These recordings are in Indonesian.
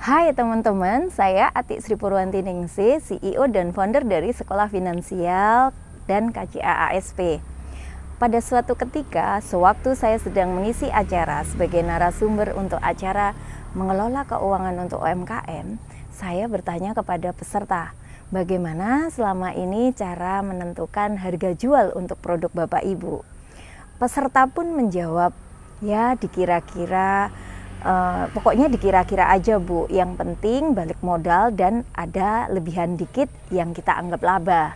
Hai teman-teman, saya Atik Sri Purwanti Ningsih, CEO dan founder dari Sekolah Finansial dan KCA ASP. Pada suatu ketika, sewaktu saya sedang mengisi acara sebagai narasumber untuk acara mengelola keuangan untuk UMKM, saya bertanya kepada peserta, bagaimana selama ini cara menentukan harga jual untuk produk Bapak Ibu? Peserta pun menjawab, ya dikira-kira, pokoknya dikira-kira aja Bu, yang penting balik modal dan ada lebihan dikit yang kita anggap laba.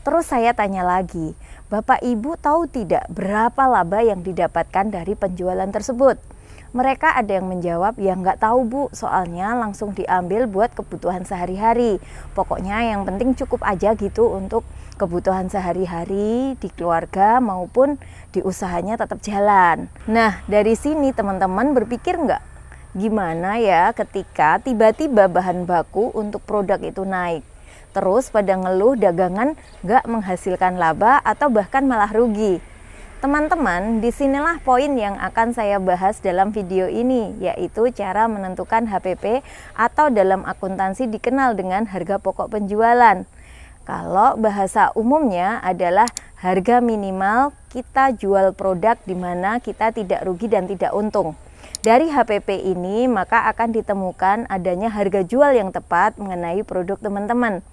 Terus saya tanya lagi, Bapak Ibu tahu tidak berapa laba yang didapatkan dari penjualan tersebut? Mereka ada yang menjawab, ya nggak tahu Bu, soalnya langsung diambil buat kebutuhan sehari-hari. Pokoknya yang penting cukup aja gitu untuk kebutuhan sehari-hari di keluarga maupun di usahanya tetap jalan. Nah, dari sini teman-teman berpikir nggak? Gimana ya ketika tiba-tiba bahan baku untuk produk itu naik? Terus pada ngeluh dagangan nggak menghasilkan laba atau bahkan malah rugi. Teman-teman, disinilah poin yang akan saya bahas dalam video ini, yaitu cara menentukan HPP atau dalam akuntansi dikenal dengan harga pokok penjualan. Kalau bahasa umumnya adalah harga minimal kita jual produk di mana kita tidak rugi dan tidak untung. Dari HPP ini maka akan ditemukan adanya harga jual yang tepat mengenai produk teman-teman.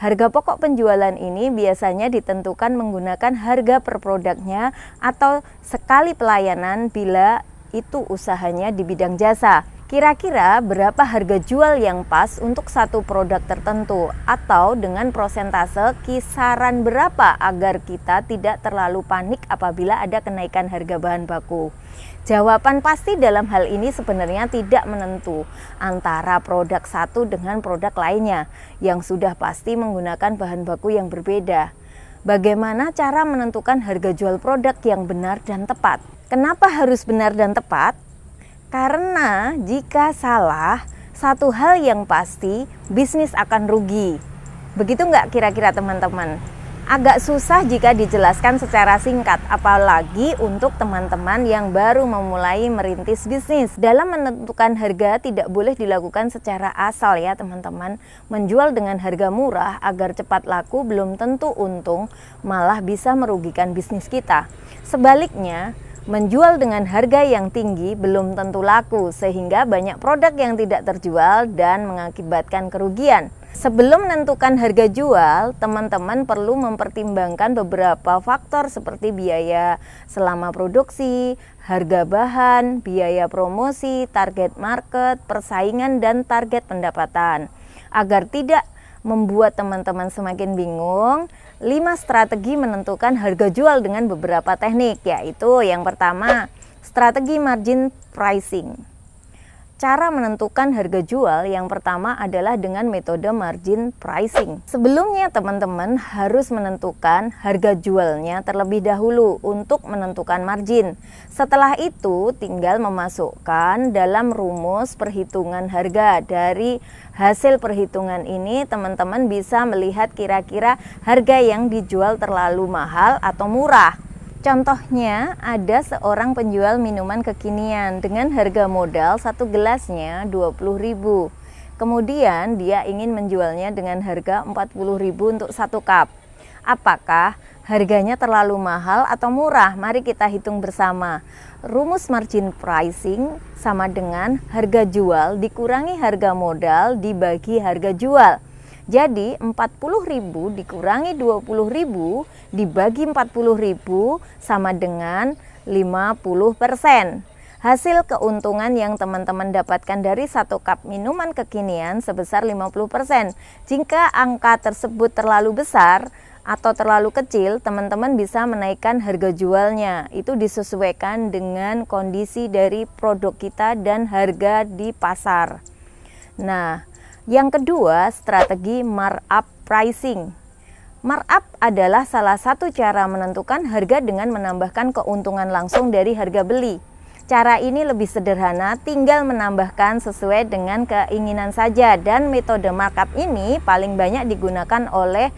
Harga pokok penjualan ini biasanya ditentukan menggunakan harga per produknya atau sekali pelayanan bila itu usahanya di bidang jasa. Kira-kira berapa harga jual yang pas untuk satu produk tertentu atau dengan prosentase kisaran berapa agar kita tidak terlalu panik apabila ada kenaikan harga bahan baku? Jawaban pasti dalam hal ini sebenarnya tidak menentu antara produk satu dengan produk lainnya yang sudah pasti menggunakan bahan baku yang berbeda. Bagaimana cara menentukan harga jual produk yang benar dan tepat? Kenapa harus benar dan tepat? Karena jika salah, satu hal yang pasti, bisnis akan rugi. Begitu nggak kira-kira teman-teman? Agak susah jika dijelaskan secara singkat, apalagi untuk teman-teman yang baru memulai merintis bisnis. Dalam menentukan harga tidak boleh dilakukan secara asal ya teman-teman. Menjual dengan harga murah agar cepat laku belum tentu untung, malah bisa merugikan bisnis kita. Sebaliknya, menjual dengan harga yang tinggi belum tentu laku, sehingga banyak produk yang tidak terjual dan mengakibatkan kerugian. Sebelum menentukan harga jual, teman-teman perlu mempertimbangkan beberapa faktor seperti biaya selama produksi, harga bahan, biaya promosi, target market, persaingan, dan target pendapatan. Agar tidak membuat teman-teman semakin bingung, 5 strategi menentukan harga jual dengan beberapa teknik, yaitu yang pertama, strategi margin pricing. Cara menentukan harga jual yang pertama adalah dengan metode margin pricing. Sebelumnya teman-teman harus menentukan harga jualnya terlebih dahulu untuk menentukan margin. Setelah itu tinggal memasukkan dalam rumus perhitungan harga. Dari hasil perhitungan ini teman-teman bisa melihat kira-kira harga yang dijual terlalu mahal atau murah. Contohnya, ada seorang penjual minuman kekinian dengan harga modal satu gelasnya 20.000. Kemudian dia ingin menjualnya dengan harga 40.000 untuk satu cup. Apakah harganya terlalu mahal atau murah? Mari kita hitung bersama. Rumus margin pricing sama dengan harga jual dikurangi harga modal dibagi harga jual. Jadi 40.000 dikurangi 20.000 dibagi 40.000 sama dengan 50%. Hasil keuntungan yang teman-teman dapatkan dari satu cup minuman kekinian sebesar 50%. Jika angka tersebut terlalu besar atau terlalu kecil, teman-teman bisa menaikkan harga jualnya. Itu disesuaikan dengan kondisi dari produk kita dan harga di pasar. Nah, yang kedua, strategi markup pricing. Markup adalah salah satu cara menentukan harga dengan menambahkan keuntungan langsung dari harga beli. Cara ini lebih sederhana, tinggal menambahkan sesuai dengan keinginan saja, dan metode markup ini paling banyak digunakan oleh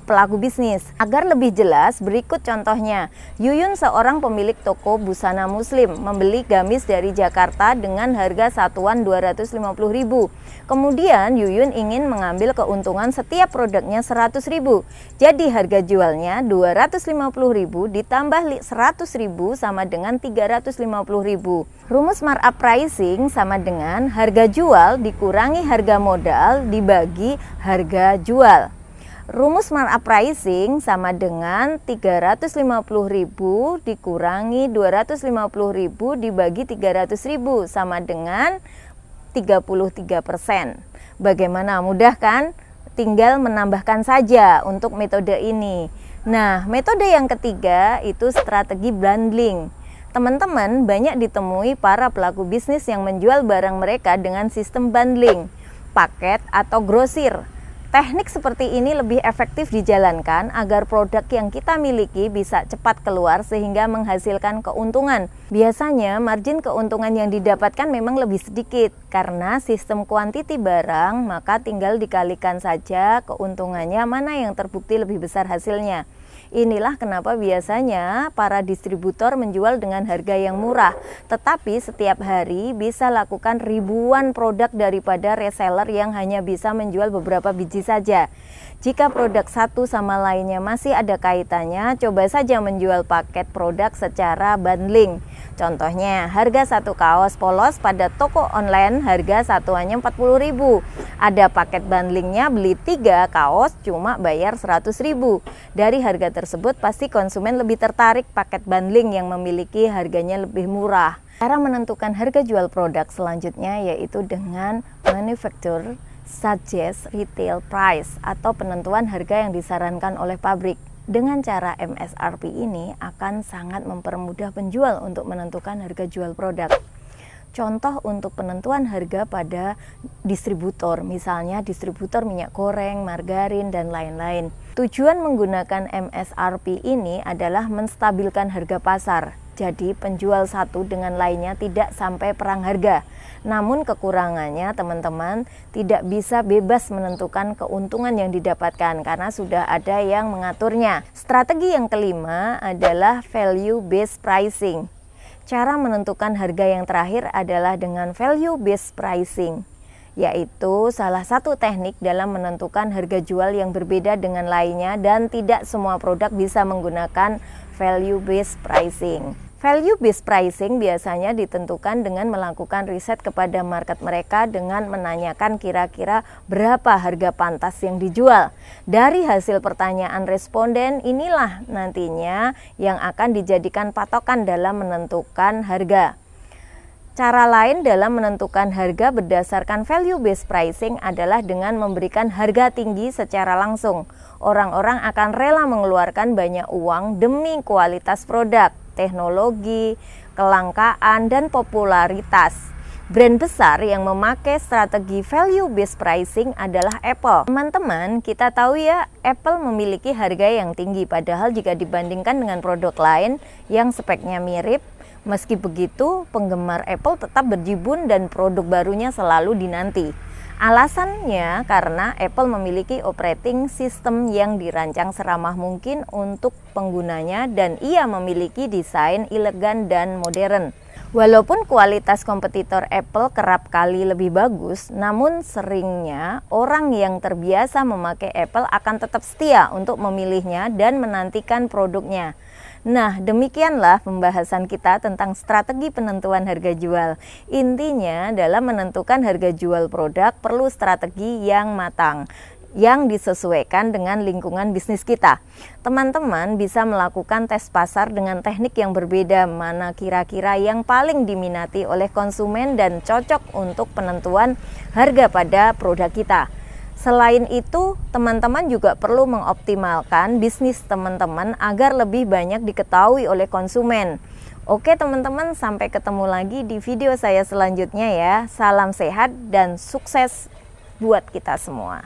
pelaku bisnis. Agar lebih jelas, berikut contohnya. Yuyun, seorang pemilik toko busana muslim, membeli gamis dari Jakarta dengan harga satuan 250.000. Kemudian Yuyun ingin mengambil keuntungan setiap produknya 100.000. Jadi harga jualnya 250.000 ditambah 100.000 sama dengan 350.000. Rumus markup pricing sama dengan harga jual dikurangi harga modal dibagi harga jual. Rumus markup pricing sama dengan 350.000 dikurangi 250.000 dibagi 300.000 sama dengan 33%. Bagaimana, mudah kan? Tinggal menambahkan saja untuk metode ini. Nah, metode yang ketiga itu strategi bundling. Teman-teman, banyak ditemui para pelaku bisnis yang menjual barang mereka dengan sistem bundling, paket atau grosir. Teknik seperti ini lebih efektif dijalankan agar produk yang kita miliki bisa cepat keluar sehingga menghasilkan keuntungan. Biasanya margin keuntungan yang didapatkan memang lebih sedikit karena sistem kuantiti barang, maka tinggal dikalikan saja keuntungannya mana yang terbukti lebih besar hasilnya. Inilah kenapa biasanya para distributor menjual dengan harga yang murah, tetapi setiap hari bisa lakukan ribuan produk daripada reseller yang hanya bisa menjual beberapa biji saja. Jika produk satu sama lainnya masih ada kaitannya, coba saja menjual paket produk secara bundling. Contohnya, harga satu kaos polos pada toko online harga satuannya 40.000. Ada paket bundlingnya, beli 3 kaos cuma bayar 100.000. Dari harga tersebut pasti konsumen lebih tertarik paket bundling yang memiliki harganya lebih murah. Cara menentukan harga jual produk selanjutnya yaitu dengan manufacturer suggest retail price atau penentuan harga yang disarankan oleh pabrik. Dengan cara MSRP ini akan sangat mempermudah penjual untuk menentukan harga jual produk. Contoh untuk penentuan harga pada distributor, misalnya distributor minyak goreng, margarin, dan lain-lain. Tujuan menggunakan MSRP ini adalah menstabilkan harga pasar. Jadi penjual satu dengan lainnya tidak sampai perang harga. Namun kekurangannya teman-teman tidak bisa bebas menentukan keuntungan yang didapatkan karena sudah ada yang mengaturnya. Strategi yang kelima adalah value based pricing. Cara menentukan harga yang terakhir adalah dengan value based pricing, yaitu salah satu teknik dalam menentukan harga jual yang berbeda dengan lainnya dan tidak semua produk bisa menggunakan value based pricing. Value based pricing biasanya ditentukan dengan melakukan riset kepada market mereka dengan menanyakan kira-kira berapa harga pantas yang dijual. Dari hasil pertanyaan responden inilah nantinya yang akan dijadikan patokan dalam menentukan harga. Cara lain dalam menentukan harga berdasarkan value based pricing adalah dengan memberikan harga tinggi secara langsung. Orang-orang akan rela mengeluarkan banyak uang demi kualitas produk, teknologi, kelangkaan, dan popularitas. Brand besar yang memakai strategi value based pricing adalah Apple. Teman-teman, kita tahu ya, Apple memiliki harga yang tinggi padahal jika dibandingkan dengan produk lain yang speknya mirip, meski begitu penggemar Apple tetap berjibun dan produk barunya selalu dinanti. Alasannya karena Apple memiliki operating system yang dirancang seramah mungkin untuk penggunanya dan ia memiliki desain elegan dan modern. Walaupun kualitas kompetitor Apple kerap kali lebih bagus, namun seringnya orang yang terbiasa memakai Apple akan tetap setia untuk memilihnya dan menantikan produknya. Nah, demikianlah pembahasan kita tentang strategi penentuan harga jual. Intinya, dalam menentukan harga jual produk perlu strategi yang matang, yang disesuaikan dengan lingkungan bisnis kita. Teman-teman bisa melakukan tes pasar dengan teknik yang berbeda, mana kira-kira yang paling diminati oleh konsumen dan cocok untuk penentuan harga pada produk kita. Selain itu, teman-teman juga perlu mengoptimalkan bisnis teman-teman agar lebih banyak diketahui oleh konsumen. Oke teman-teman, sampai ketemu lagi di video saya selanjutnya ya. Salam sehat dan sukses buat kita semua.